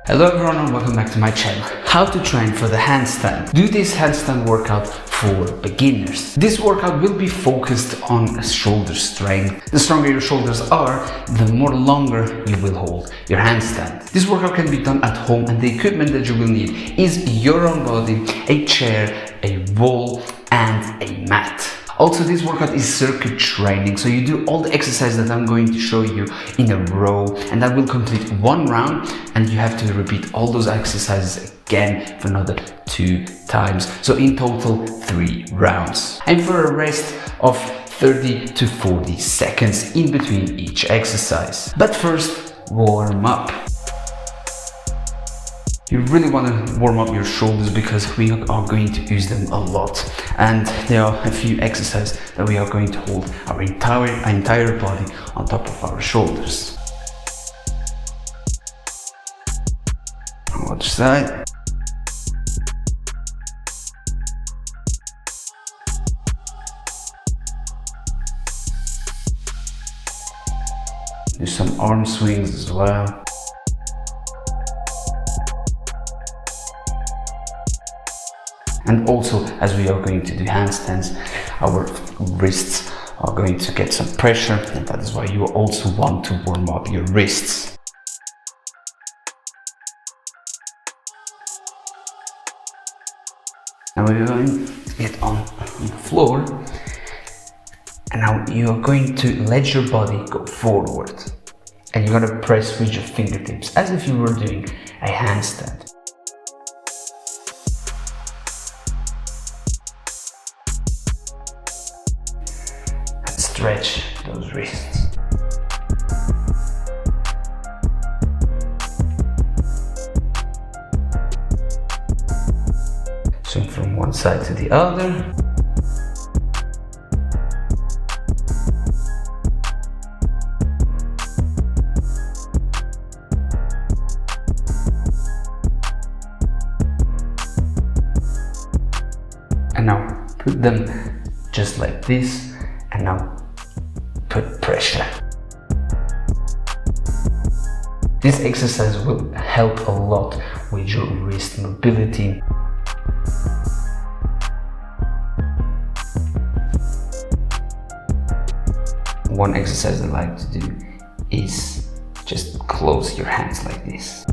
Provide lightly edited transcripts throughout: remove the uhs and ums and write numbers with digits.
Hello everyone and welcome back to my channel. How to train for the handstand. Do this handstand workout for beginners. This workout will be focused on shoulder strength. The stronger your shoulders are, the more longer you will hold your handstand. This workout can be done at home and the equipment that you will need is your own body, a chair, a wall and a mat. Also, this workout is circuit training, so you do all the exercises that I'm going to show you in a row, and that will complete one round, and you have to repeat all those exercises again for another 2 times. So in total, 3 rounds. And for a rest of 30 to 40 seconds in between each exercise. But first, warm up. You really want to warm up your shoulders because we are going to use them a lot, and there are a few exercises that we are going to hold our entire body on top of our shoulders. Other side. Do some arm swings as well. And also, as we are going to do handstands, our wrists are going to get some pressure, and that is why you also want to warm up your wrists. Now we're going to get on the floor, and now you are going to let your body go forward, and you're going to press with your fingertips as if you were doing a handstand. Stretch those wrists. Swing from one side to the other. And now put them just like this, and now put pressure. This exercise will help a lot with your wrist mobility. One exercise I like to do is just close your hands like this.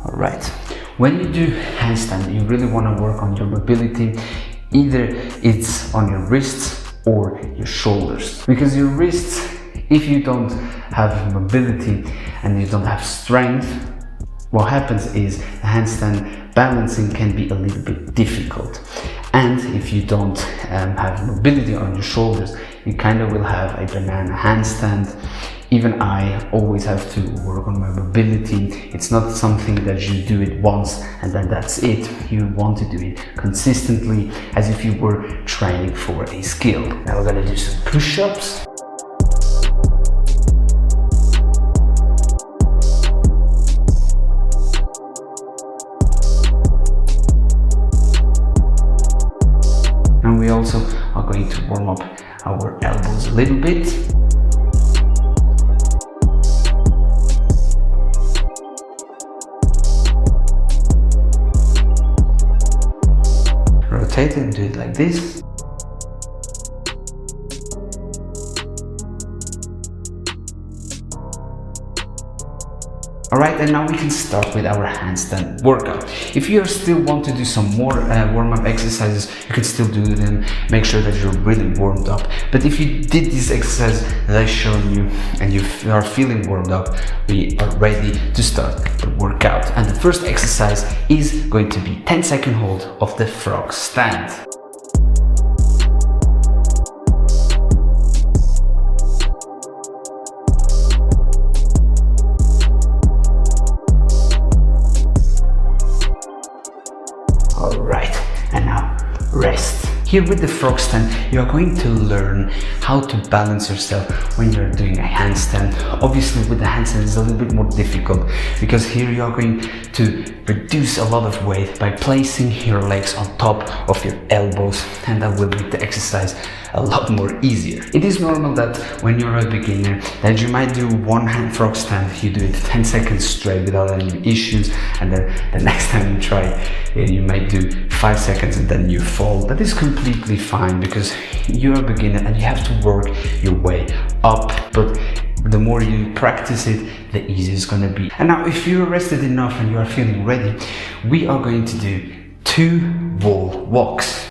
Alright, when you do handstand, you really want to work on your mobility. Either it's on your wrists or your shoulders, because your wrists, if you don't have mobility and you don't have strength, what happens is the handstand balancing can be a little bit difficult. And if you don't have mobility on your shoulders, you kind of will have a banana handstand. Even I always have to work on my mobility. It's not something that you do it once and then that's it. You want to do it consistently, as if you were training for a skill. Now we're gonna do some push-ups. And we also are going to warm up our elbows a little bit. Rotate it and do it like this. Alright, and now we can start with our handstand workout. If you still want to do some more warm-up exercises, you can still do them. Make sure that you're really warmed up. But if you did this exercise that I've shown you and you are feeling warmed up, we are ready to start the workout. And the first exercise is going to be 10-second hold of the frog stand. Alright, and now rest Here with the frog stand, you are going to learn how to balance yourself when you're doing a handstand. Obviously with the handstand it's a little bit more difficult because here you are going to reduce a lot of weight by placing your legs on top of your elbows, and that will make the exercise a lot more easier. It is normal that when you're a beginner that you might do one hand frog stand, you do it 10 seconds straight without any issues, and then the next time you try you might do 5 seconds and then you fall. That is completely fine because you're a beginner and you have to work your way up, but the more you practice it, the easier it's gonna be. And now if you're rested enough and you are feeling ready, we are going to do 2 wall walks.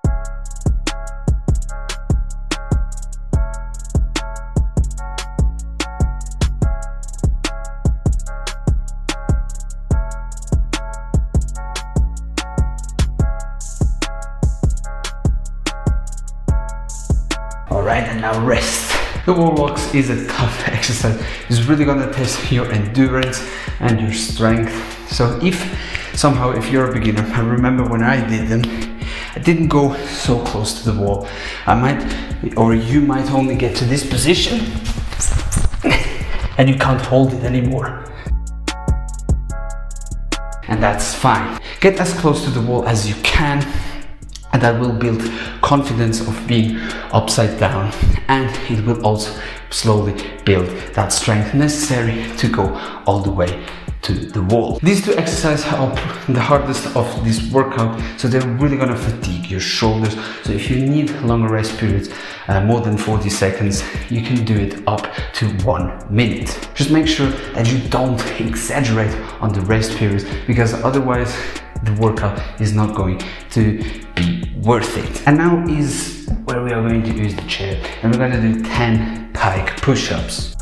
Alright, and now rest. The wall walks is a tough exercise. It's really gonna test your endurance and your strength. So if somehow, if you're a beginner, I remember when I did them, I didn't go so close to the wall. You might only get to this position and you can't hold it anymore. And that's fine. Get as close to the wall as you can, and that will build confidence of being upside down, and it will also slowly build that strength necessary to go all the way to the wall. These 2 exercises are the hardest of this workout, so they're really gonna fatigue your shoulders. So if you need longer rest periods, more than 40 seconds, you can do it up to 1 minute. Just make sure that you don't exaggerate on the rest periods, because otherwise the workout is not going to be worth it. And now is where we are going to use the chair, and we're going to do 10 pike push-ups.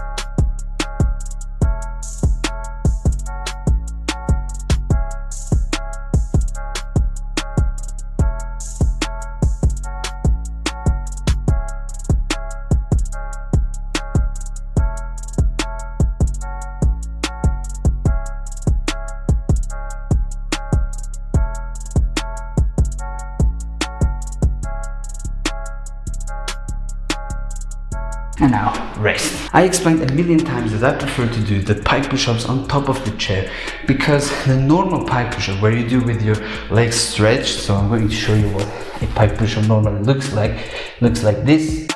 And now rest. I explained a million times that I prefer to do the pike push-ups on top of the chair, because the normal pike push-up where you do with your legs stretched, so I'm going to show you what a pike push-up normally looks like this.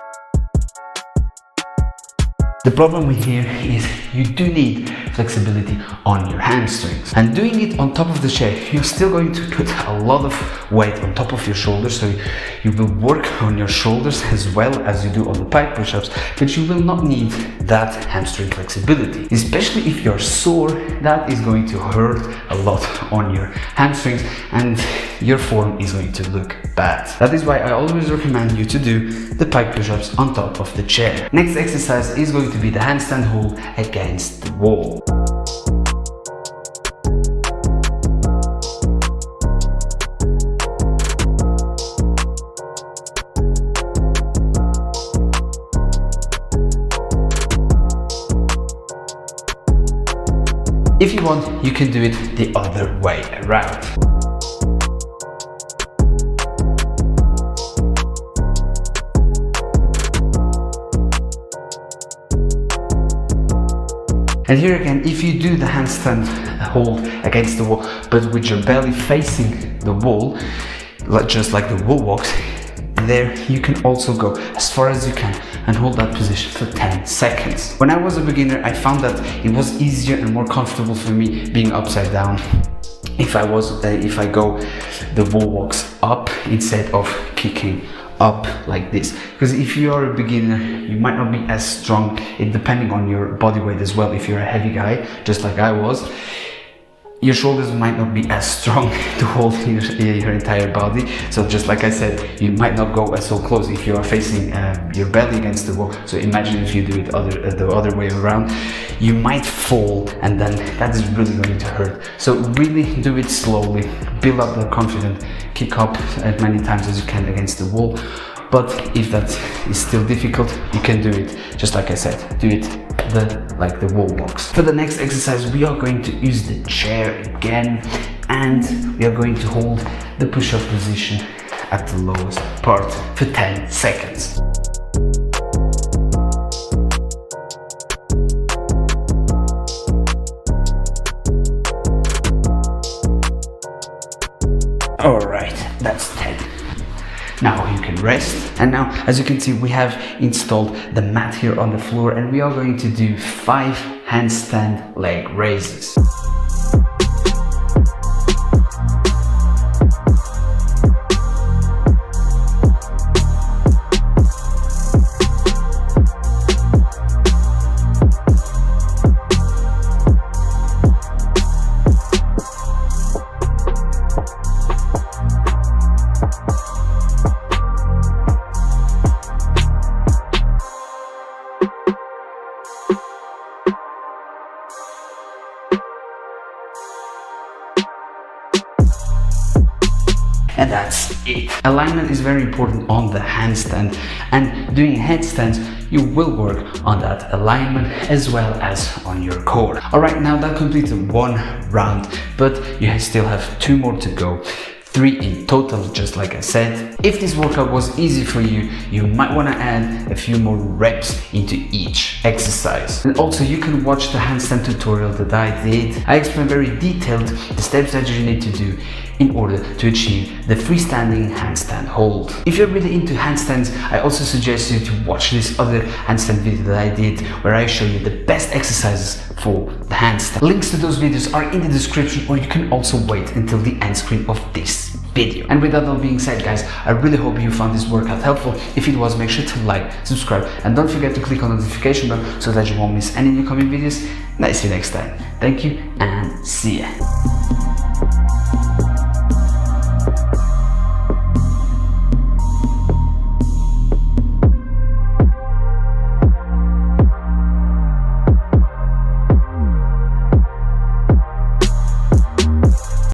The problem with here is you do need flexibility on your hamstrings, and doing it on top of the chair, you're still going to put a lot of weight on top of your shoulders, so you will work on your shoulders as well as you do on the pike push-ups, but you will not need that hamstring flexibility. Especially if you're sore, that is going to hurt a lot on your hamstrings and your form is going to look bad. That is why I always recommend you to do the pike push-ups on top of the chair. Next exercise is going to be the handstand hold against the wall. If you want, you can do it the other way around. And here again, if you do the handstand hold against the wall, but with your belly facing the wall, just like the wall walks, there you can also go as far as you can and hold that position for 10 seconds. When I was a beginner, I found that it was easier and more comfortable for me being upside down if I go the wall walks up instead of kicking up like this, because if you are a beginner you might not be as strong, depending on your body weight as well. If you're a heavy guy just like I was, your shoulders might not be as strong to hold your entire body. So just like I said, you might not go so close if you are facing your belly against the wall. So imagine if you do it the other way around, you might fall, and then that is really going to hurt. So really do it slowly, build up the confidence, kick up as many times as you can against the wall. But if that is still difficult, you can do it just like I said, do it like the wall walks. For the next exercise, we are going to use the chair again, and we are going to hold the push-up position at the lowest part for 10 seconds. Alright, that's 10. Now you can rest, and now as you can see we have installed the mat here on the floor, and we are going to do 5 handstand leg raises. And that's it. Alignment is very important on the handstand, and doing headstands you will work on that alignment as well as on your core. Alright, now that completed 1 round, but you still have 2 more to go. 3 in total, just like I said. If this workout was easy for you, you might want to add a few more reps into each exercise. And also you can watch the handstand tutorial that I did. I explain very detailed the steps that you need to do in order to achieve the freestanding handstand hold. If you're really into handstands, I also suggest you to watch this other handstand video that I did where I show you the best exercises for the handstand. Links to those videos are in the description, or you can also wait until the end screen of this video. And with that all being said, guys, I really hope you found this workout helpful. If it was, make sure to like, subscribe, and don't forget to click on the notification bell so that you won't miss any new coming videos. And I see you next time. Thank you and see ya.